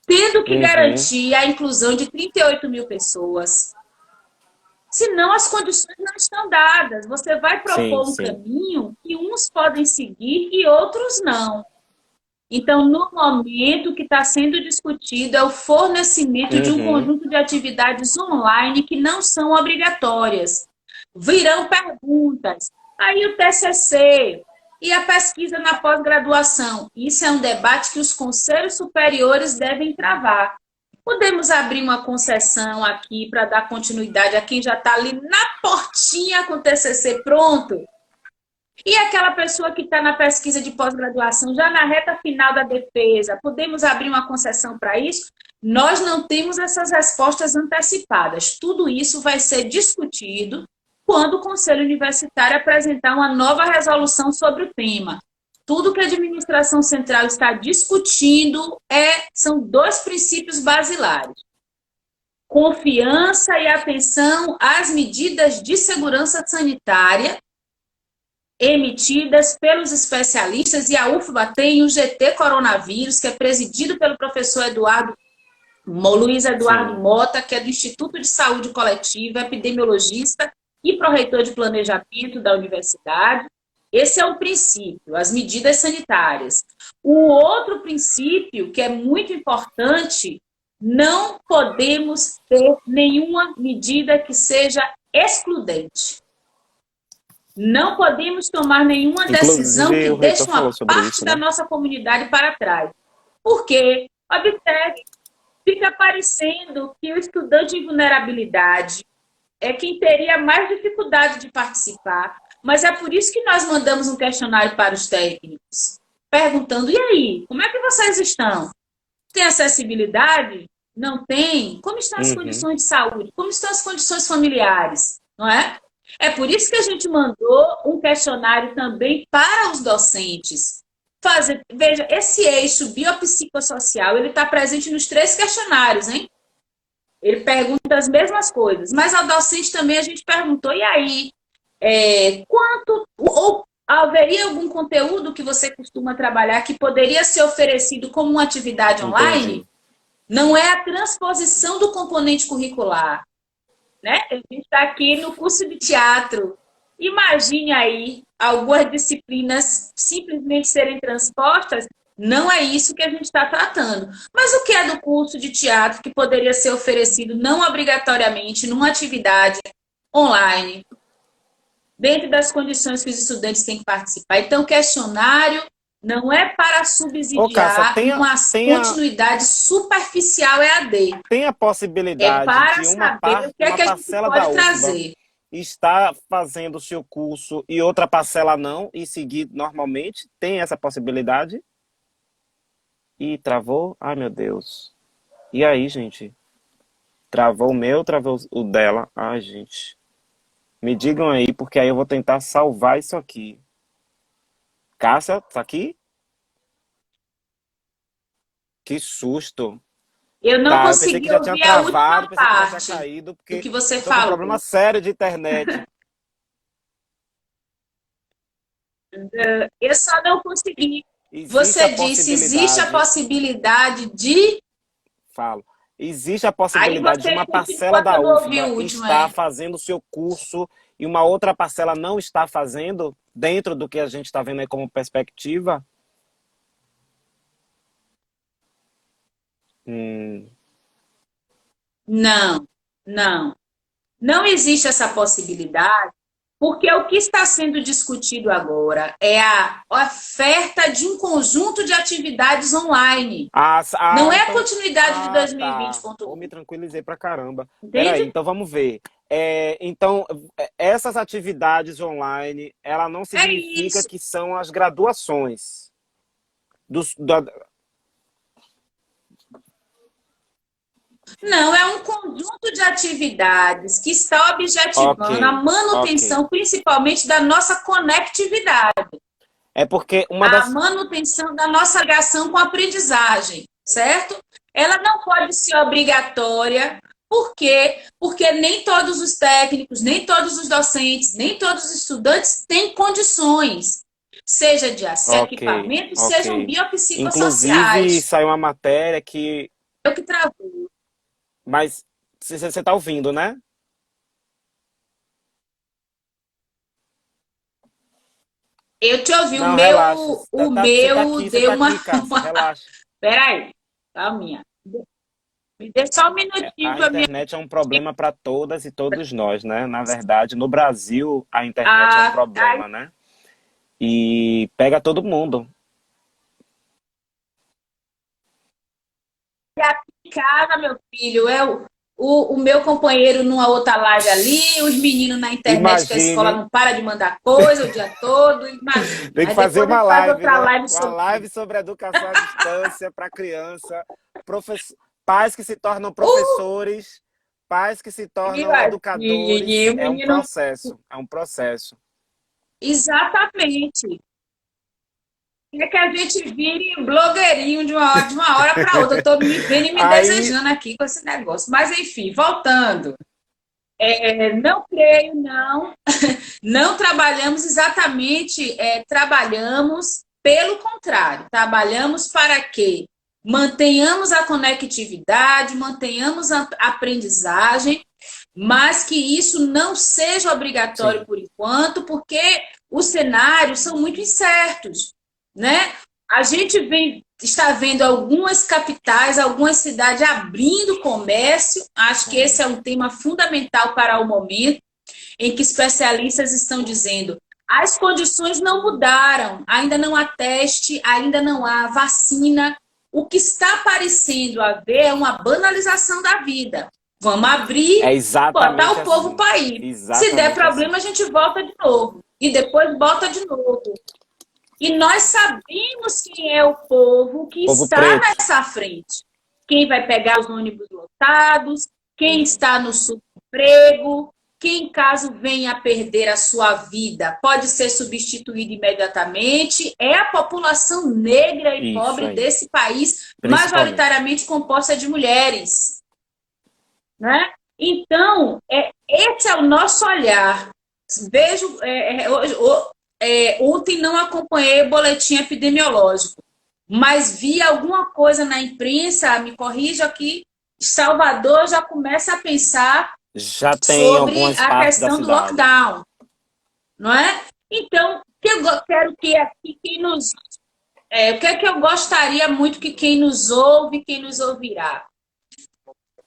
tendo que garantir a inclusão de 38 mil pessoas? Senão as condições não estão dadas. Você vai propor um caminho que uns podem seguir e outros não. Então, no momento, o que está sendo discutido é o fornecimento de um conjunto de atividades online que não são obrigatórias. Virão perguntas. Aí o TCC e a pesquisa na pós-graduação. Isso é um debate que os conselhos superiores devem travar. Podemos abrir uma concessão aqui para dar continuidade a quem já está ali na portinha com o TCC pronto? E aquela pessoa que está na pesquisa de pós-graduação, já na reta final da defesa, podemos abrir uma concessão para isso? Nós não temos essas respostas antecipadas. Tudo isso vai ser discutido quando o Conselho Universitário apresentar uma nova resolução sobre o tema. Tudo que a administração central está discutindo são dois princípios basilares: confiança e atenção às medidas de segurança sanitária emitidas pelos especialistas, e a UFBA tem o GT Coronavírus, que é presidido pelo professor Luiz Eduardo Mota, que é do Instituto de Saúde Coletiva, epidemiologista e pró-reitor de planejamento da universidade. Esse é um princípio, as medidas sanitárias. O outro princípio, que é muito importante, não podemos ter nenhuma medida que seja excludente. Não podemos tomar nenhuma decisão que deixe uma parte da nossa comunidade para trás. Porque, observe, fica parecendo que o estudante em vulnerabilidade é quem teria mais dificuldade de participar. Mas é por isso que nós mandamos um questionário para os técnicos, perguntando, e aí, como é que vocês estão? Tem acessibilidade? Não tem? Como estão as condições de saúde? Como estão as condições familiares? Não é? É por isso que a gente mandou um questionário também para os docentes. Veja, esse eixo biopsicossocial, ele está presente nos 3 questionários, hein? Ele pergunta as mesmas coisas. Mas ao docente também a gente perguntou, e aí? Haveria algum conteúdo que você costuma trabalhar que poderia ser oferecido como uma atividade online? Entendi. Não é a transposição do componente curricular. Né? A gente está aqui no curso de teatro. Imagine aí algumas disciplinas simplesmente serem transpostas. Não é isso que a gente está tratando. Mas o que é do curso de teatro que poderia ser oferecido não obrigatoriamente numa atividade online, dentro das condições que os estudantes têm que participar? Então, o questionário não é para subsidiar uma continuidade superficial EAD. Tem a possibilidade de uma parcela da UFBA está fazendo o seu curso e outra parcela não, e seguir normalmente? Tem essa possibilidade? Ih, travou? Ai, meu Deus. E aí, gente? Travou o meu, travou o dela. Ai, gente. Me digam aí, porque aí eu vou tentar salvar isso aqui. Cássia, tá aqui? Que susto. Eu não consegui que já tinha ouvir travado, a última pensei parte que já tinha caído, porque do que você tô com um falou. problema sério de internet. Eu só não consegui. Você disse, existe a possibilidade de... Falo. Existe a possibilidade de uma parcela da UFBA estar fazendo o seu curso e uma outra parcela não está fazendo, dentro do que a gente está vendo aí como perspectiva? Não, não. Não existe essa possibilidade, porque o que está sendo discutido agora é a oferta de um conjunto de atividades online. Não é a continuidade de 2020.1. Eu me tranquilizei pra caramba. Entende? Peraí, então vamos ver. Então, essas atividades online, ela não significa que são as graduações. Não, é um conjunto de atividades que está objetivando a manutenção, principalmente da nossa conectividade. É porque a manutenção da nossa ligação com a aprendizagem, certo? Ela não pode ser obrigatória. Por quê? Porque nem todos os técnicos, nem todos os docentes, nem todos os estudantes têm condições. Seja de acesso a equipamentos, sejam biopsicossociais. Inclusive, saiu uma matéria que... Eu que travei. Mas você está ouvindo, né? Eu te ouvi. Não, o meu deu uma... Relaxa. Peraí, calminha. Me dê só um minutinho. A internet é um problema para todas e todos nós, né? Na verdade, no Brasil, a internet é um problema, né? E pega todo mundo. E aqui em casa, meu filho, o meu companheiro numa outra live ali, os meninos na internet, que a escola não para de mandar coisa o dia todo. Imagina. Tem que fazer uma live, né? Uma live sobre educação à distância para criança, pais que se tornam professores, pais que se tornam educadores. É um processo. Exatamente. É que a gente vire blogueirinho de uma hora para outra. Eu estou me vendo e me desejando aqui com esse negócio. Mas, enfim, voltando. Não creio, não. Não trabalhamos exatamente, trabalhamos pelo contrário. Trabalhamos para quê? Mantenhamos a conectividade, mantenhamos a aprendizagem, mas que isso não seja obrigatório por enquanto, porque os cenários são muito incertos, né? A gente está vendo algumas capitais, algumas cidades abrindo comércio. Acho que esse é um tema fundamental para o momento, em que especialistas estão dizendo as condições não mudaram, ainda não há teste, ainda não há vacina. O que está parecendo haver é uma banalização da vida. Vamos abrir, botar o povo para ir. Se der problema, a gente volta de novo. E depois bota de novo. E nós sabemos quem é o povo que está nessa frente. Quem vai pegar os ônibus lotados, quem está no subemprego, quem, caso venha a perder a sua vida, pode ser substituído imediatamente, é a população negra e pobre desse país, majoritariamente composta de mulheres. Né? Então, esse é o nosso olhar. Vejo, ontem não acompanhei o boletim epidemiológico, mas vi alguma coisa na imprensa, me corrija aqui, Salvador já começa a pensar sobre a questão do lockdown, não é? Então, eu quero que aqui quem nos... o que é que eu gostaria muito que quem nos ouve, quem nos ouvirá,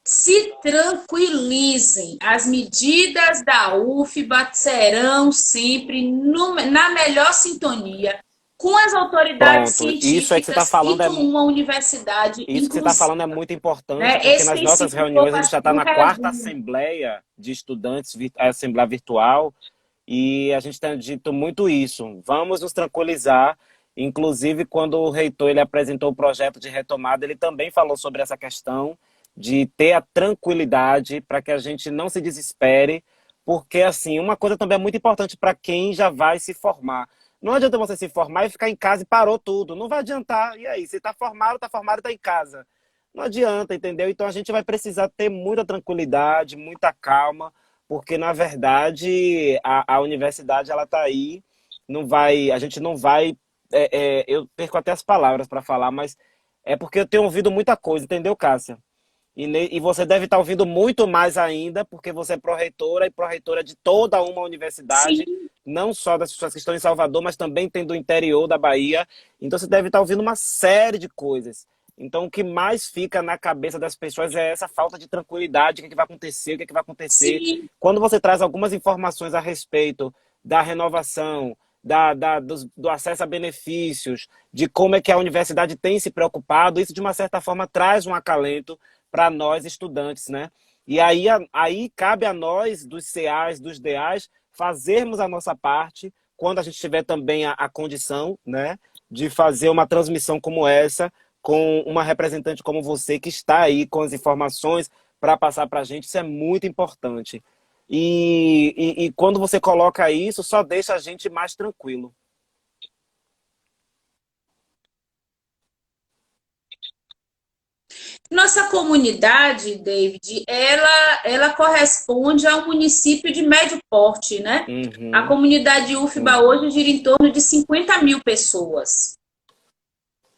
se tranquilizem. As medidas da UFBA serão sempre na melhor sintonia com as autoridades científicas isso é que você tá falando, e com uma universidade. Isso que você está falando é muito importante, porque nas nossas reuniões a gente já está na 4ª Assembleia de Estudantes, a Assembleia Virtual, e a gente tem dito muito isso. Vamos nos tranquilizar. Inclusive, quando o reitor ele apresentou o projeto de retomada, ele também falou sobre essa questão de ter a tranquilidade para que a gente não se desespere, porque, assim, uma coisa também é muito importante para quem já vai se formar. Não adianta você se formar e ficar em casa e parou tudo. Não vai adiantar. E aí, você está formado, está em casa. Não adianta, entendeu? Então, a gente vai precisar ter muita tranquilidade, muita calma, porque, na verdade, a universidade, ela está aí. A gente não vai... eu perco até as palavras para falar, mas é porque eu tenho ouvido muita coisa, entendeu, Cássia? E você deve estar ouvindo muito mais ainda, porque você é pró-reitora e pró-reitora de toda uma universidade, sim, não só das pessoas que estão em Salvador, mas também tem do interior da Bahia. Então você deve estar ouvindo uma série de coisas. Então o que mais fica na cabeça das pessoas é essa falta de tranquilidade, o que vai acontecer, o que vai acontecer. Sim. Quando você traz algumas informações a respeito da renovação, do acesso a benefícios, de como é que a universidade tem se preocupado, isso de uma certa forma traz um acalento para nós estudantes, né? E aí cabe a nós, dos CAs, dos DAs, fazermos a nossa parte, quando a gente tiver também a condição, né, de fazer uma transmissão como essa, com uma representante como você, que está aí com as informações para passar para a gente. Isso é muito importante. E quando você coloca isso, só deixa a gente mais tranquilo. Nossa comunidade, David, ela corresponde a um município de médio porte, né? Uhum. A comunidade UFBA hoje gira em torno de 50 mil pessoas.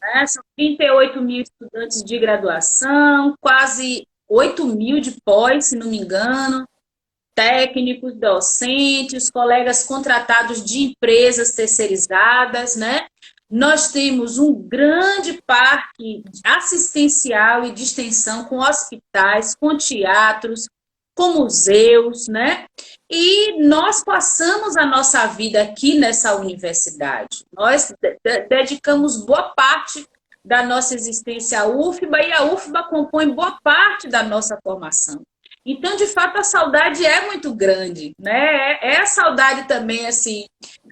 Né? São 38 mil estudantes de graduação, quase 8 mil de pós, se não me engano, técnicos, docentes, colegas contratados de empresas terceirizadas, né? Nós temos um grande parque assistencial e de extensão com hospitais, com teatros, com museus, né? E nós passamos a nossa vida aqui nessa universidade. Nós dedicamos boa parte da nossa existência à UFBA e a UFBA compõe boa parte da nossa formação. Então, de fato, a saudade é muito grande, né? É a saudade também, assim,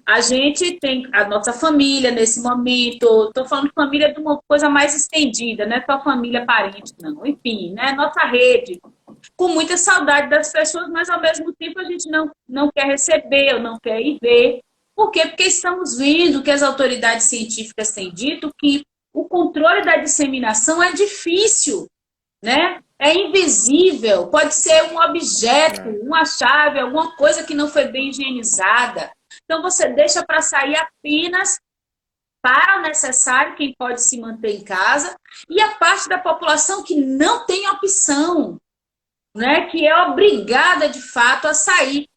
a gente tem a nossa família nesse momento, estou falando de família de uma coisa mais estendida, não é só família parente, não. Enfim, né? Nossa rede, com muita saudade das pessoas, mas ao mesmo tempo a gente não quer receber, ou não quer ir ver. Por quê? Porque estamos vendo que as autoridades científicas têm dito que o controle da disseminação é difícil, né? É invisível, pode ser um objeto, uma chave, alguma coisa que não foi bem higienizada. Então, você deixa para sair apenas para o necessário, quem pode se manter em casa, e a parte da população que não tem opção, né? Que é obrigada, de fato, a sair.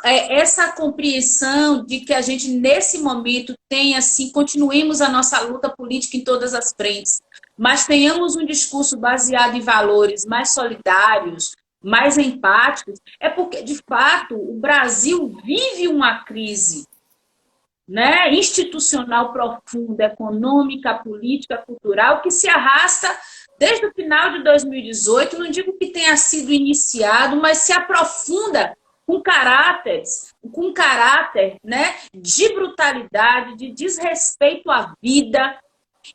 essa compreensão de que a gente, nesse momento, tenha, assim, continuemos a nossa luta política em todas as frentes, mas tenhamos um discurso baseado em valores mais solidários, mais empáticos, é porque, de fato, o Brasil vive uma crise, né, institucional profunda, econômica, política, cultural, que se arrasta desde o final de 2018, não digo que tenha sido iniciado, mas se aprofunda com caráter, né, de brutalidade, de desrespeito à vida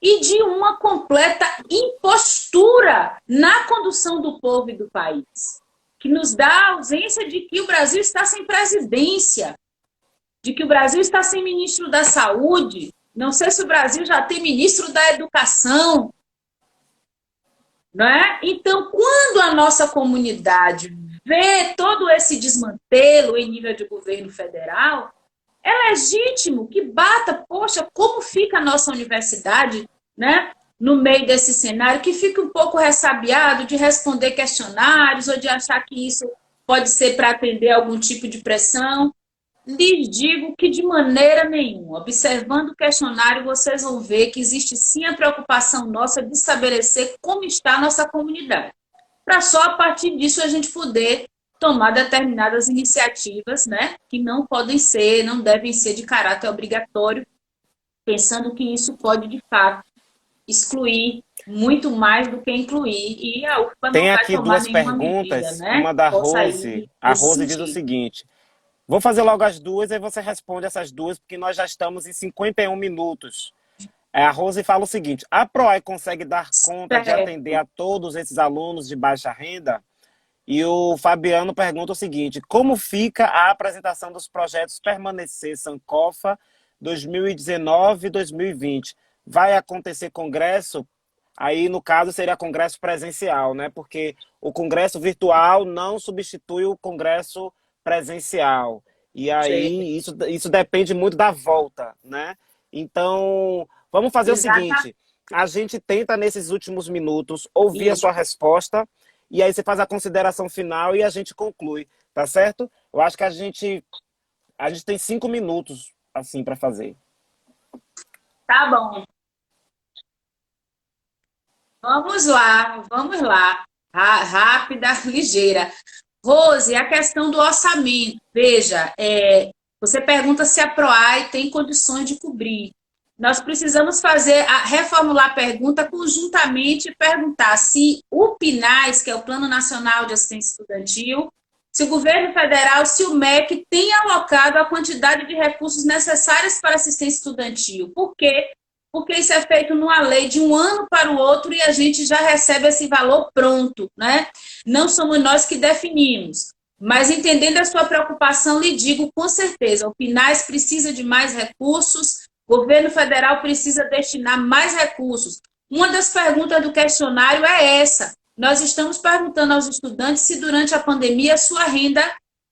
e de uma completa impostura na condução do povo e do país, que nos dá a ausência de que o Brasil está sem presidência, de que o Brasil está sem ministro da Saúde, não sei se o Brasil já tem ministro da Educação, não é? Então, quando a nossa comunidade vê todo esse desmantelo em nível de governo federal, é legítimo que bata, poxa, como fica a nossa universidade, né, no meio desse cenário, que fica um pouco ressabiado de responder questionários ou de achar que isso pode ser para atender algum tipo de pressão. Lhes digo que de maneira nenhuma. Observando o questionário, vocês vão ver que existe sim a preocupação nossa de estabelecer como está a nossa comunidade, para só a partir disso a gente poder tomar determinadas iniciativas, né, que não podem ser, não devem ser de caráter obrigatório, pensando que isso pode, de fato, excluir muito mais do que incluir, e a UFBA não Tem vai aqui tomar duas nenhuma perguntas, medida, né, uma da possa Rose. ir A nesse Rose diz o sentido. seguinte: vou fazer logo as duas, aí você responde essas duas, porque nós já estamos em 51 minutos. A Rose fala o seguinte: a PROAI consegue dar conta de Certo. atender a todos esses alunos de baixa renda? E o Fabiano pergunta o seguinte: como fica a apresentação dos projetos Permanecer Sankofa 2019 e 2020? Vai acontecer congresso? Aí, no caso, seria congresso presencial, né? Porque o congresso virtual não substitui o congresso presencial. E aí, isso depende muito da volta, né? Então, vamos fazer o seguinte: a gente tenta, nesses últimos minutos, ouvir a sua resposta, e aí você faz a consideração final e a gente conclui, tá certo? Eu acho que a gente tem 5 minutos, assim, para fazer. Tá bom. Vamos lá, vamos lá. Rápida, ligeira. Rose, a questão do orçamento. Veja, você pergunta se a PROAI tem condições de cobrir. Nós precisamos reformular a pergunta conjuntamente e perguntar se o PNAES, que é o Plano Nacional de Assistência Estudantil, se o governo federal, se o MEC tem alocado a quantidade de recursos necessários para assistência estudantil. Por quê? Porque isso é feito numa lei de um ano para o outro e a gente já recebe esse valor pronto, né? Não somos nós que definimos. Mas entendendo a sua preocupação, lhe digo com certeza, o PNAES precisa de mais recursos, o governo federal precisa destinar mais recursos. Uma das perguntas do questionário é essa. Nós estamos perguntando aos estudantes se durante a pandemia a sua renda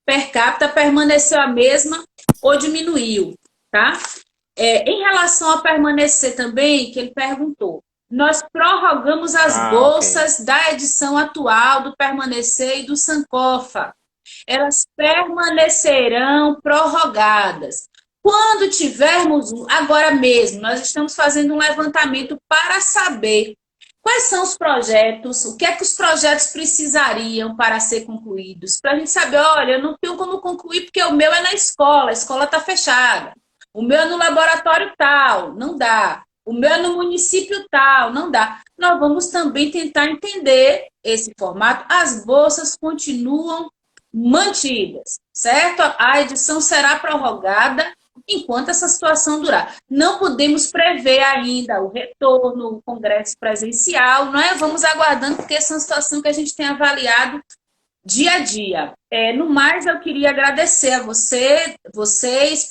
per capita permaneceu a mesma ou diminuiu, tá? Em relação a permanecer também, que ele perguntou, nós prorrogamos as bolsas da edição atual do Permanecer e do Sankofa. Elas permanecerão prorrogadas. Quando tivermos, agora mesmo, nós estamos fazendo um levantamento para saber quais são os projetos, o que é que os projetos precisariam para ser concluídos. Para a gente saber, olha, eu não tenho como concluir porque o meu é na escola, a escola está fechada. O meu é no laboratório tal, não dá. O meu é no município tal, não dá. Nós vamos também tentar entender esse formato. As bolsas continuam mantidas, certo? A edição será prorrogada enquanto essa situação durar. Não podemos prever ainda o retorno, o congresso presencial, não é? Vamos aguardando, porque essa é uma situação que a gente tem avaliado dia a dia. No mais, eu queria agradecer a vocês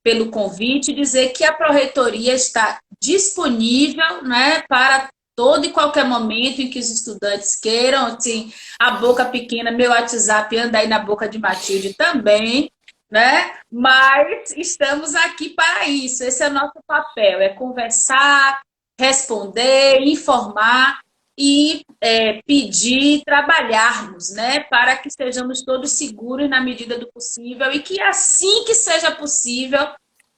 pelo convite, dizer que a Pró-Reitoria está disponível, né, para todo e qualquer momento em que os estudantes queiram, assim, a boca pequena, meu WhatsApp anda aí na boca de Matilde também, né? Mas estamos aqui para isso, esse é o nosso papel, é conversar, responder, informar e pedir, trabalharmos, né, para que estejamos todos seguros na medida do possível e que assim que seja possível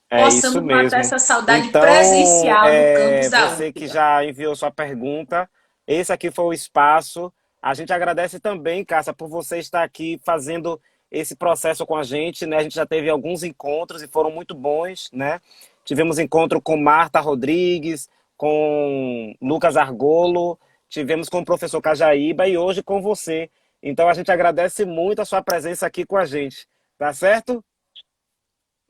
É isso possamos matar mesmo. essa saudade Então, presencial no campus da você que UFBA. já enviou sua pergunta, esse aqui foi o espaço. A gente agradece também, Cássia, por você estar aqui fazendo esse processo com a gente, né? A gente já teve alguns encontros e foram muito bons, né? Tivemos encontro com Marta Rodrigues, com Lucas Argolo, tivemos com o professor Cajaíba e hoje com você. Então a gente agradece muito a sua presença aqui com a gente, tá certo?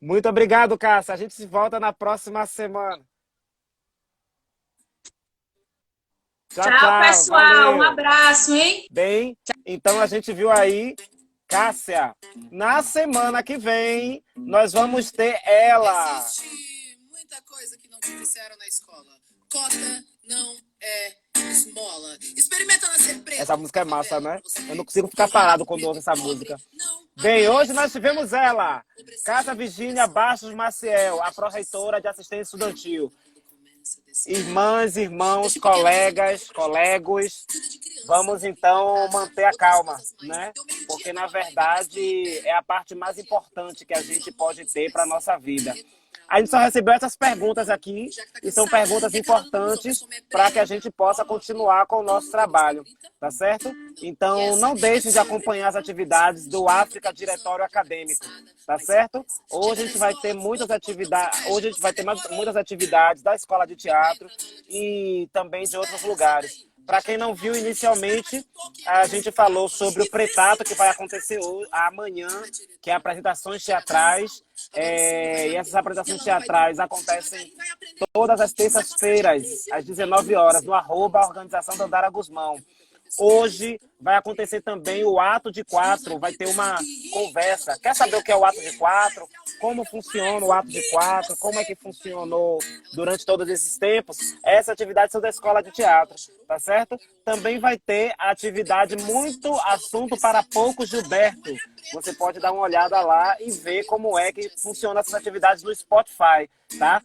Muito obrigado, Cássia. A gente se volta na próxima semana. Tchau, Tchau, tchau. pessoal. Um Valeu. abraço, hein? Bem, então a gente viu aí, Cássia. Na semana que vem, nós vamos ter ela. Existe muita coisa que não te disseram na escola. Cota não é esmola. Experimenta nascer preto. Essa música é massa, favela, né? pra você Eu não ver. consigo ficar parado quando ouço essa música. Bem, hoje nós tivemos ela, Cássia Virgínia Bastos Maciel, a pró-reitora de assistência estudantil. Irmãs, irmãos, colegas, colegos, vamos então manter a calma, né? Porque na verdade é a parte mais importante que a gente pode ter para a nossa vida. A gente só recebeu essas perguntas aqui e são perguntas importantes para que a gente possa continuar com o nosso trabalho, tá certo? Então não deixem de acompanhar as atividades do África Diretório Acadêmico, tá certo? Hoje a gente vai ter muitas atividades, hoje a gente vai ter muitas atividades da Escola de Teatro e também de outros lugares. Para quem não viu inicialmente, a gente falou sobre o Pretato que vai acontecer hoje, amanhã, que é apresentações teatrais. E essas apresentações teatrais acontecem todas as terças-feiras, às 19 horas, no @Organização Dandara Guzmão. Hoje vai acontecer também o Ato de Quatro, vai ter uma conversa. Quer saber o que é o Ato de Quatro? Como funciona o Ato de Quatro? Como é que funcionou durante todos esses tempos? Essa atividade são da Escola de Teatro, tá certo? Também vai ter a atividade Muito Assunto para Pouco Gilberto. Você pode dar uma olhada lá e ver como é que funcionam essas atividades no Spotify, tá?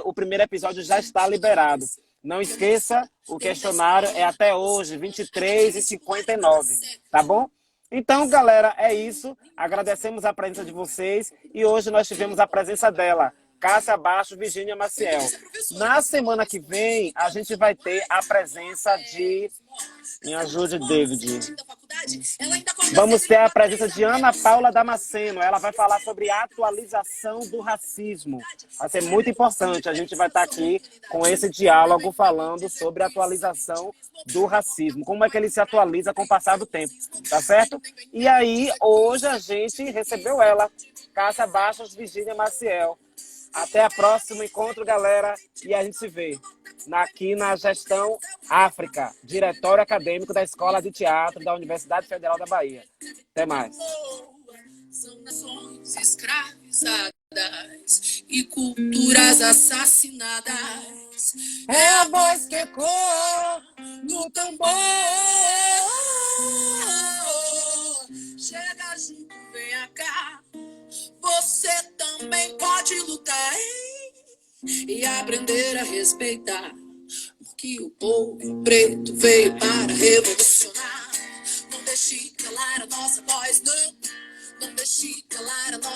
O primeiro episódio já está liberado. Não esqueça, o questionário é até hoje, 23h59, tá bom? Então, galera, é isso. Agradecemos a presença de vocês e hoje nós tivemos a presença dela, Cássia Bastos, Virgínia Maciel. Na semana que vem, a gente vai ter a presença de... Me ajude, David. Vamos ter a presença de Ana Paula Damasceno. Ela vai falar sobre a atualização do racismo. Vai ser muito importante. A gente vai estar aqui com esse diálogo falando sobre a atualização do racismo. Como é que ele se atualiza com o passar do tempo, tá certo? E aí, hoje a gente recebeu ela, Cássia Bastos, Virgínia Maciel. Até a próximo encontro, galera. E a gente se vê aqui na Gestão África, Diretório Acadêmico da Escola de Teatro da Universidade Federal da Bahia. Até mais. São nações escravizadas e culturas assassinadas. É a voz que ecoa no tambor. Chega junto, venha cá. Você também pode lutar, hein? E aprender a respeitar. Porque o povo preto veio para revolucionar. Não deixe calar a nossa voz, não. Não deixe calar a nossa